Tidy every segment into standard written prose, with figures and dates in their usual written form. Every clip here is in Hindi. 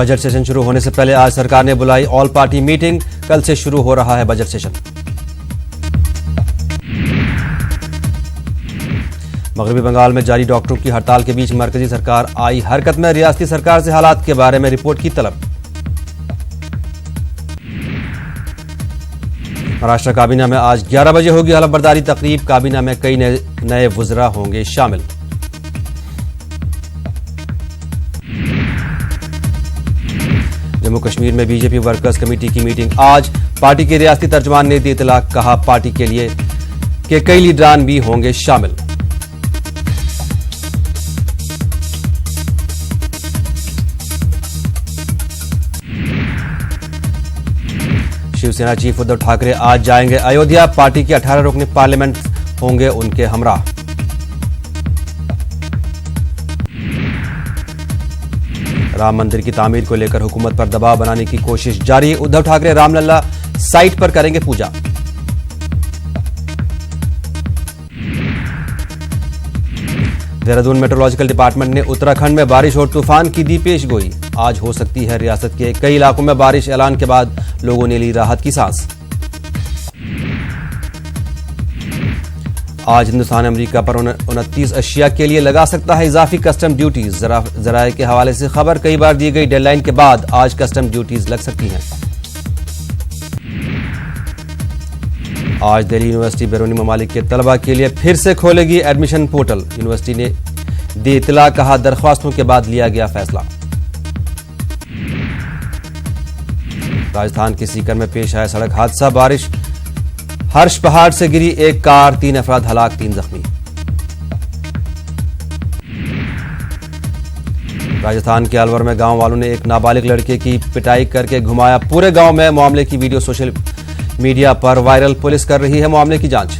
बजट सेशन शुरू होने से पहले आज सरकार ने बुलाई ऑल पार्टी मीटिंग। कल से शुरू हो रहा है बजट सेशन। मगरबी बंगाल में जारी डॉक्टरों की हड़ताल के बीच मरकजी सरकार आई हरकत में। रियासती सरकार से हालात के बारे में रिपोर्ट की तलब। महाराष्ट्र काबीना में आज 11 बजे होगी हलफबरदारी तकरीब। काबीना में कई नए वुज़रा होंगे शामिल। जम्मू कश्मीर में बीजेपी वर्कर्स कमेटी की मीटिंग आज। पार्टी के रियासती तर्जुमान ने दी इत्तला। कहा पार्टी के लिए के कई लीडरान भी होंगे शामिल। शिवसेना चीफ उद्धव ठाकरे आज जाएंगे अयोध्या। पार्टी के 18 रुकने पार्लियामेंट होंगे उनके हमराह। राम मंदिर की तामीर को लेकर हुकूमत पर दबाव बनाने की कोशिश जारी। उद्धव ठाकरे रामलला साइट पर करेंगे पूजा। देहरादून मेट्रोलॉजिकल डिपार्टमेंट ने उत्तराखंड में बारिश और तूफान की दी पेशगोई। आज हो सकती है रियासत के कई इलाकों में बारिश। ऐलान के बाद लोगों ने ली राहत की सांस। आज हिंदुस्तान अमेरिका पर 29 अशिया के लिए लगा सकता है इजाफी कस्टम ड्यूटीज। जराये के हवाले से खबर। कई बार दी गई डेडलाइन के बाद आज कस्टम ड्यूटीज लग सकती हैं। आज दिल्ली यूनिवर्सिटी बैरूनी ममालिक के तलबा के लिए फिर से खोलेगी एडमिशन पोर्टल। यूनिवर्सिटी ने दी इत्तला। कहा दरख्वास्तों के बाद लिया गया फैसला। राजस्थान के सीकर में पेश आया सड़क हादसा। बारिश हर्ष पहाड़ से गिरी एक कार। 3 अफराद हलाक 3 जख्मी। राजस्थान के अलवर में गांव वालों ने एक नाबालिग लड़के की पिटाई करके घुमाया पूरे गांव में। मामले की वीडियो सोशल मीडिया पर वायरल। पुलिस कर रही है मामले की जांच।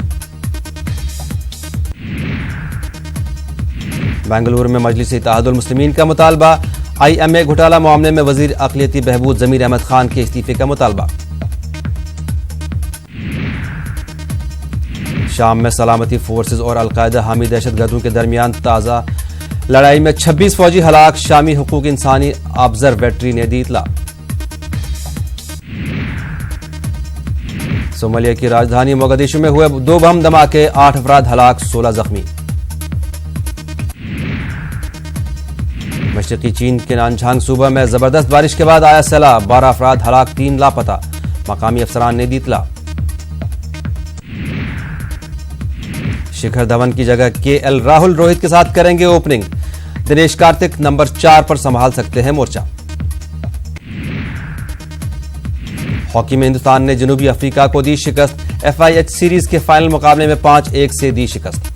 बेंगलुरु में मजलिस इत्तेहादुल मुस्लिमीन का मुतालबा। IMA घोटाला मामले में वजीर अक़लियती बहबूद ज़मीर अहमद खान के इस्तीफे का मुतालबा। शाम में सलामती फोर्सेज और अलकायदा हामी दहशतगर्दों के दरमियान ताज़ा लड़ाई में 26 फौजी हलाक। शामी हुकूक इंसानी ऑब्जर्वेटरी ने दी इत्तला। सोमालिया की राजधानी मोगादिशु में हुए 2 बम धमाके। 8 अफराद हलाक 16 जख्मी। मशरकी चीन के नानझांग सूबा में जबरदस्त बारिश के बाद आया सैलाब। 12 अफराद हलाक 3 लापता। मकामी अफसरान ने दी इत्तला। शिखर धवन की जगह KL राहुल रोहित के साथ करेंगे ओपनिंग। दिनेश कार्तिक नंबर 4 पर संभाल सकते हैं मोर्चा। हॉकी में हिंदुस्तान ने जनूबी अफ्रीका को दी शिकस्त। FIH सीरीज के फाइनल मुकाबले में 5-1 से दी शिकस्त।